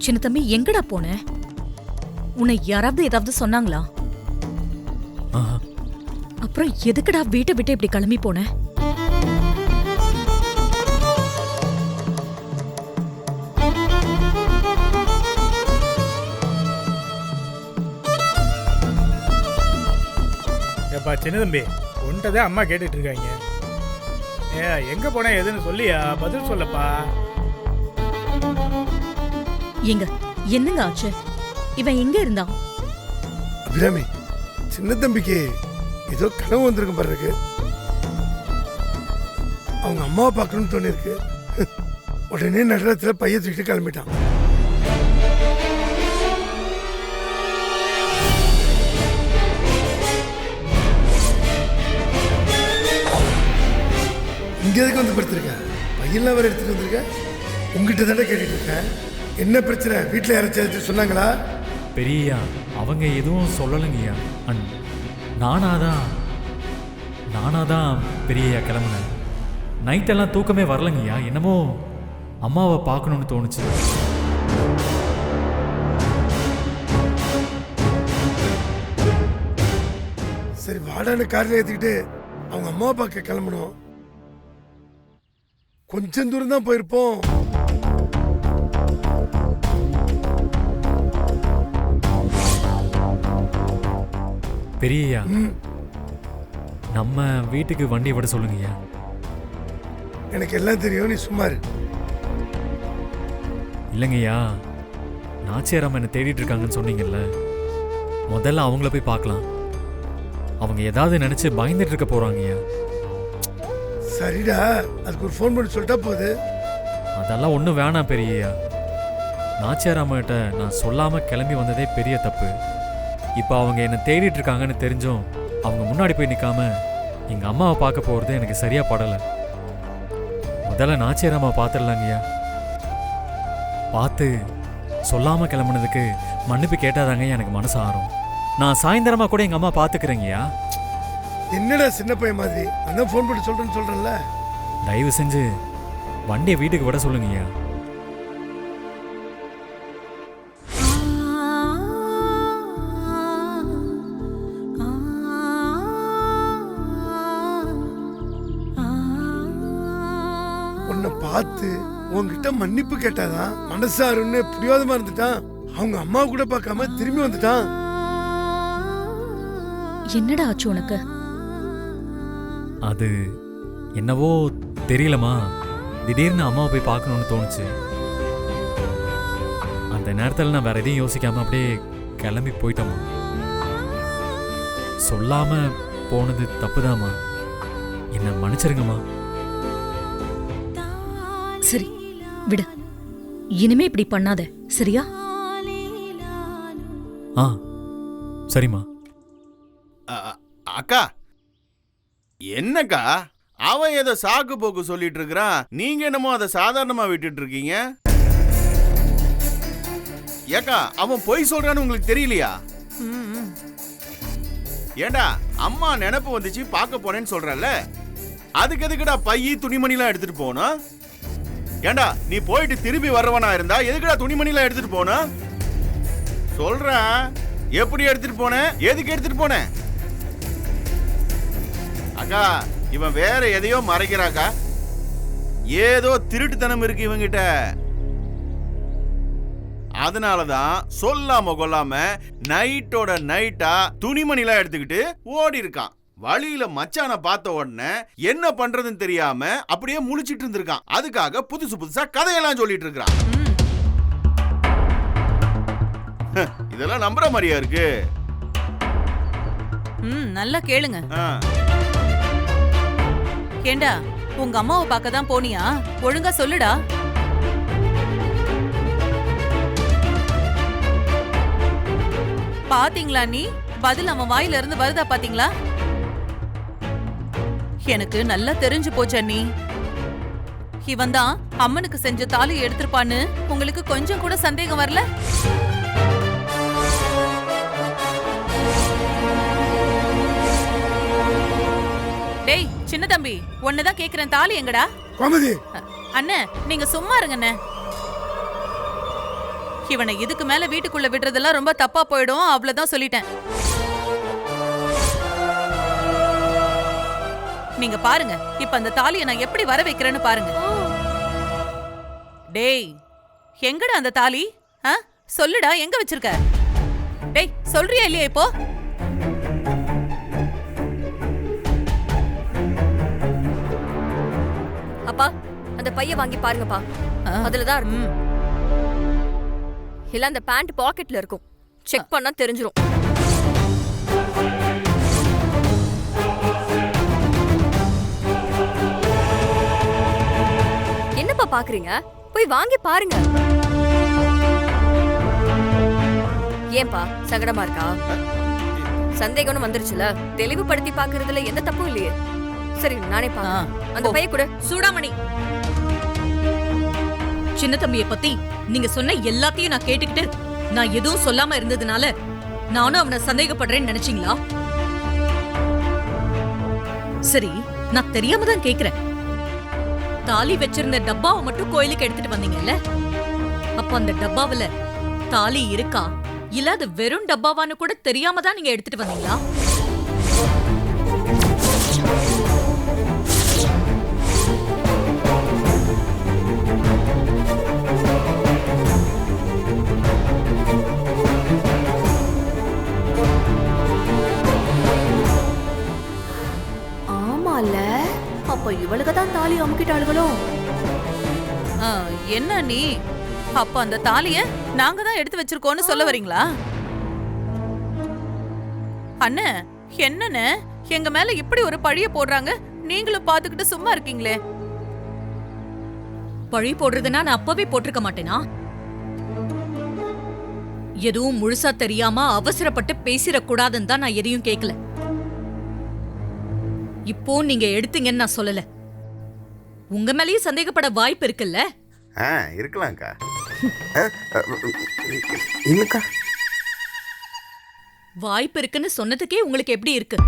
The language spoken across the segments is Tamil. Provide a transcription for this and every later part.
சின்ன தம்பி எங்கடா போன? உன்னை யாராவது ஏதாவது சொன்னாங்களா? அப்புறம் எதுக்குடா வீட்டை விட்டு இப்படி கிளம்பி போன? ஏப்பா சின்ன தம்பி, உன்ட்டதான் அம்மா கேட்டுட்டு இருக்காங்க. எங்க போன எதுன்னு சொல்லியா? பதில் சொல்லப்பா. எங்க என்னங்க ஆச்சு? இவன் எங்க இருந்தான்? அபிராமி, சின்ன தம்பிக்கு ஏதோ கனவு வந்திருக்கும் பாரு. அவங்க அம்மாவை பார்க்கணும்னு தோணிருக்கு. உடனே நகரத்தில் பைய தூக்கிட்டு கிளம்பிட்டான். இங்க எதுக்கு வந்து படுத்திருக்க? பையெல்லாம் வேற எடுத்துட்டு வந்திருக்க. உங்ககிட்ட தானே கேட்டுட்டு இருக்கேன். என்ன பிரச்சனை? வீட்டில் யாராச்சும் சொன்னாங்களா? பெரியய்யா அவங்க எதுவும் சொல்லலைங்கய்யா. நானாதான் பெரியய்யா கிளம்புனேன். நைட்டெல்லாம் தூக்கமே வரலங்கய்யா. என்னமோ அம்மாவை பார்க்கணுன்னு தோணுச்சு. சரி வாடான்னு காரில் ஏற்றிக்கிட்டு அவங்க அம்மாவை பார்க்க கிளம்பணும். கொஞ்சம் தூரம் தான் போயிருப்போம். பெரியய்யா நம்ம வீட்டுக்கு வண்டி விட சொல்லுங்கய்யா. எனக்கு எல்லாம் தெரியும், நீ சும்மா இரு. இல்லைங்கய்யா, நாச்சியாராம என்னை தேடிட்டு இருக்காங்கன்னு சொன்னீங்கல்ல, முதல்ல அவங்கள போய் பார்க்கலாம். அவங்க ஏதாவது நினைச்சு பயந்துட்டு இருக்க போறாங்கய்யா. சரிடா, அதுக்கு ஒரு ஃபோன் பண்ணி சொல்லிட்டா போகுது. அதெல்லாம் ஒன்றும் வேணாம் பெரியய்யா. நாச்சியாராமகிட்ட நான் சொல்லாம கிளம்பி வந்ததே பெரிய தப்பு. இப்போ அவங்க என்னை தேடிட்டு இருக்காங்கன்னு தெரிஞ்சும் அவங்க முன்னாடி போய் நிற்காம எங்கள் அம்மாவை பார்க்க போகிறது எனக்கு சரியாக படலை. முதல்ல நாச்சியாராமா பார்த்துடலாங்கய்யா. பார்த்து சொல்லாமல் கிளம்புனதுக்கு மன்னிப்பு கேட்டாதாங்க எனக்கு மனசு ஆறும். நான் சாயந்தரமாக கூட எங்கள் அம்மா பார்த்துக்கிறேங்கய்யா. என்னடா சின்ன பையன் மாதிரி அதான் ஃபோன் பண்ணி சொல்கிறேன்னு சொல்கிறேன்ல. தயவு செஞ்சு வண்டியை வீட்டுக்கு விட சொல்லுங்கய்யா. உன்னை பார்த்து உன்கிட்ட மன்னிப்பு கேட்டாதான் மனசாருன்னு பிடிவாதமா இருந்துட்டான். அவங்க அம்மா கூட பார்க்காம திரும்பி வந்துட்டான். என்னடா ஆச்சு உனக்கு? அது என்னவோ தெரியலமா, திடீர்னு அம்மாவை போய் பார்க்கணுன்னு தோணுச்சு. அந்த நேரத்தில் நான் வேற எதையும் யோசிக்காம அப்படியே கிளம்பி போயிட்டோமா. சொல்லாம போனது தப்புதாம்மா, என்ன மன்னிச்சிருங்கம்மா. சரி விடு, இனிமே இப்படி பண்ணாத, சரியா? ஆ சரிம்மா. அக்கா, என்னக்கா அவன் ஏதோ சாக்கு போக்கு சொல்லிட்டு இருக்கிறான், நீங்க என்னமோ அதை சாதாரணமா விட்டுட்டு இருக்கீங்க. ஏக்கா அவன் பொய் சொல்றான்னு உங்களுக்கு தெரியலையா? ஏண்டா அம்மா நினைப்பு வந்துச்சு பார்க்க போனேன்னு சொல்றல்ல, அதுக்கு எதுக்குடா பையி துணிமணிலாம் எடுத்துட்டு போனா? ஏண்டா நீ போயிட்டு திரும்பி வர்றவனா இருந்தா எதுக்குடா துணிமணிலாம் எடுத்துட்டு போனா? சொல்றேன், எப்படி எடுத்துட்டு போன, எதுக்கு எடுத்துட்டு போன? அக்கா இவன் வேற எதையோ மறைக்கிறாக்கா. ஏதோ திருட்டுத்தனம் இருக்கு இவங்கிட்ட. அதனாலதான் சொல்லாம கொள்ளாம நைட்டோட நைட்டா துணிமணிலாம் எடுத்துக்கிட்டு ஓடி இருக்கான். வழியில மச்சான பார்த்த உடனே என்ன பண்றதுன்னு தெரியாம அப்படியே முழிச்சிட்டு இருந்திருக்கான். அதுக்காக புதுசு புதுசா கதையெல்லாம் சொல்லிட்டு இருக்கான். இதெல்லாம் நம்புற மாதிரியா இருக்கு? நல்லா கேளுங்க. ஏண்டா உங்க அம்மாவை பார்க்க தான் போனியா? ஒழுங்கா சொல்லுடா. பாத்தீங்களா நீ பதில் அவன் வாயில இருந்து வருதா? பாத்தீங்களா? எனக்கு நல்லா தெரிஞ்சு போச்ச. நீ இவன் தான் அம்மனுக்கு செஞ்ச தாலி எடுத்திருப்பான்னு உங்களுக்கு கொஞ்சம் கூட சந்தேகம் வரல? டேய் சின்ன தம்பி, ஒன்னதான் கேக்குறேன், தாலி எங்கடா? கோமதி அண்ணே நீங்க சும்மா இருங்க அண்ணே. இவனை இதுக்கு மேல வீட்டுக்குள்ள விடுறதெல்லாம் ரொம்ப தப்பா போயிடும், அவ்வளவுதான் சொல்லிட்டேன். நீங்க பாருங்க, இப்ப அந்த தாலியை நான் எப்படி வர வைக்கிறேன்னு பாருங்க. டேய், எங்கடா அந்த தாலி? சொல்லுடா, எங்க வச்சிருக்க? டேய், சொல்றியா இல்லையா இப்போ? அப்பா, அந்த பைய வாங்கி பாருங்கப்பா. அதுலதான் இருக்கும். இல்ல அந்த பேண்ட் பாக்கெட்ல இருக்கும். செக் பண்ணா தெரிஞ்சிரும். என்னப்பா பாக்குறீங்க? போய் வாங்கி பாருங்க. ஏன்பா சங்கடமா இருக்கா? சந்தேகம்னு வந்துருச்சுல, தெளிவுபடுத்தி பாக்குறதுல எந்த தப்பும் இல்லையே. சரி, நானே பாக்கிறேன். அந்த பைய கூட. சூடாமணி, சின்ன தம்பியை பத்தி நீங்க சொன்ன எல்லாத்தையும் நான் கேட்டுக்கிட்டு நான் எதுவும் சொல்லாம இருந்ததுனால நானும் அவனை சந்தேகப்படுறேன்னு நினைச்சீங்களா? சரி, நான் தெரியாம தான் கேக்குறேன். தாலி வச்சிருந்த டப்பாவை மட்டும் கோயிலுக்கு எடுத்துட்டு வந்தீங்கல்ல, அப்ப அந்த டப்பாவுல தாலி இருக்கா இல்ல அது வெறும் டப்பாவான்னு கூட தெரியாம தான் நீங்க எடுத்துட்டு வந்தீங்களா? ஆமால, அப்ப இவளுக்கு தான் தாலி அமுக்கிட்டாளுகளோ? என்ன நீ அப்ப அந்த தாலிய நாங்க தான் எடுத்து வச்சிருக்கோம்னு சொல்ல வரீங்களா? அண்ணே, என்னன்னு எங்க மேல இப்படி ஒரு பழிய போடுறாங்க, நீங்களும் பாத்துக்கிட்டு சும்மா இருக்கீங்களே. பழி போடுறதுன்னா நான் அப்பவே போட்டிருக்க மாட்டேனா? எதுவும் முழுசா தெரியாம அவசரப்பட்டு பேசிடக்கூடாதுன்னு தான் நான் எதையும் கேட்கல. இப்போ நீங்க எடுத்தீங்கன்னு நான் சொல்லல. உங்க மேலயும் சந்தேகப்பட வாய்ப்பு இருக்குல்ல? இருக்கலாம்க்கா. இல்லக்கா, வாய்ப்பு இருக்குன்னு சொன்னதுக்கே உங்களுக்கு எப்படி இருக்கு?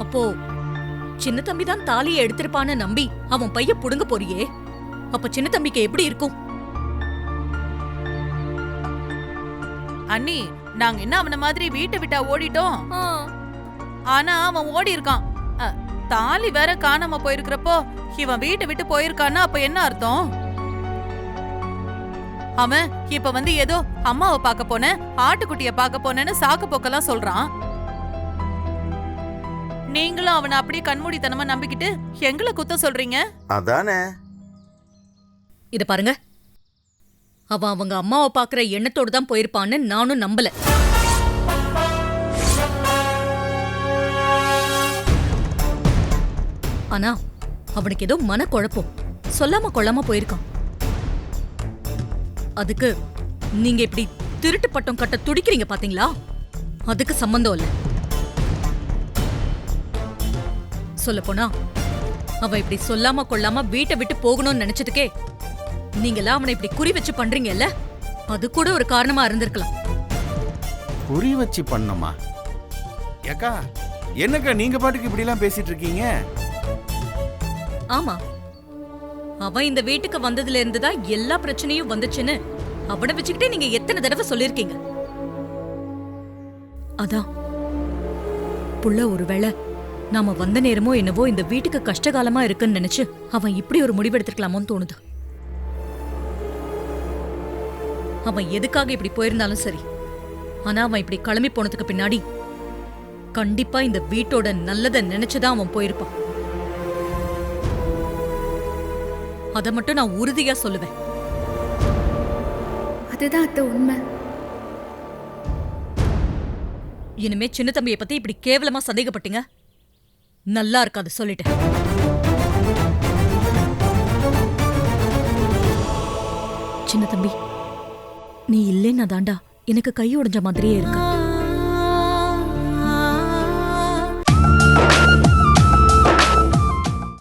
அப்போ சின்ன தம்பி தான் தாலியை எடுத்திருப்பான்னு நம்பி அவன் பைய புடுங்க போறியே, அப்ப சின்ன தம்பிக்கு எப்படி இருக்கும்? அண்ணி, நாங்க என்ன அவன மாதிரி வீட்டை விட்டா ஓடிட்டோம்? ஆனா அவன் ஓடி இருக்கான். தாலி வேற காணாம போயிருக்கிறப்போ இவன் வீட்டை விட்டு போயிருக்கான்னா அப்ப என்ன அர்த்தம்? அவன் இப்ப வந்து ஏதோ அம்மாவை பார்க்க போனேன், ஆட்டுக்குட்டிய பார்க்க போனேன்னு சாக்கு போக்கெல்லாம் சொல்றான். நீங்களும் அவனை அப்படியே கண்மூடித்தனமா நம்பிக்கிட்டு எங்களை குத்த சொல்றீங்க. அதானே. இத பாருங்க, அவன் அவங்க அம்மாவை பாக்குற எண்ணத்தோடு தான் போயிருப்பான்னு நானும் நம்பல. ஆனா அவனுக்கு ஏதோ மனக்குழப்பம், சொல்லாம கொள்ளாம போயிருக்கான். அதுக்கு நீங்க இப்படி திருட்டு பட்டம் கட்ட துடிக்கிறீங்க பாத்தீங்களா? அதுக்கு சம்பந்தம் இல்ல. சொல்லப்போனா அவன் இப்படி சொல்லாம கொள்ளாம வீட்டை விட்டு போகணும்னு நினைச்சதுக்கே நீங்களா அவனை இப்படி குறி வச்சு பண்றீங்கல்ல, அது கூட ஒரு காரணமா இருந்திருக்கலாம். குறி வச்சு பண்ணமா? ஏக்கா, என்னக்கா நீங்க பாட்டுக்கு இப்படி எல்லாம் பேசிட்டு இருக்கீங்க? ஆமா, அவன் இந்த வீட்டுக்கு வந்ததுல இருந்துதான் எல்லா பிரச்சனையும் வந்துச்சுன்னு அவனை வச்சுக்கிட்டே நீங்க எத்தனை தடவை சொல்லிருக்கீங்க. அதான் புள்ள ஒருவேளை நாம வந்த நேரமோ என்னவோ இந்த வீட்டுக்கு கஷ்டகாலமா இருக்குன்னு நினைச்சு அவன் இப்படி ஒரு முடிவெடுத்திருக்கலாமோன்னு தோணுது. அவன் எதுக்காக இப்படி போயிருந்தாலும் சரி, ஆனா அவன் இப்படி கிளம்பி போனதுக்கு பின்னாடி கண்டிப்பா இந்த வீட்டோட நல்லதை நினைச்சுதான் அவன் போயிருப்பான். அத மட்டும் நான் உறுதியா சொல்லுவேன். அதுதான் அத்தை உண்மை. இனிமே சின்ன தம்பியை பத்தி இப்படி கேவலமா சந்தேகப்பட்டீங்க, நல்லா இருக்காது சொல்லிட்டேன். சின்ன தம்பி, நீ இல்லேன்னா தாண்டா எனக்கு கை உடைஞ்ச மாதிரியே இருக்கு.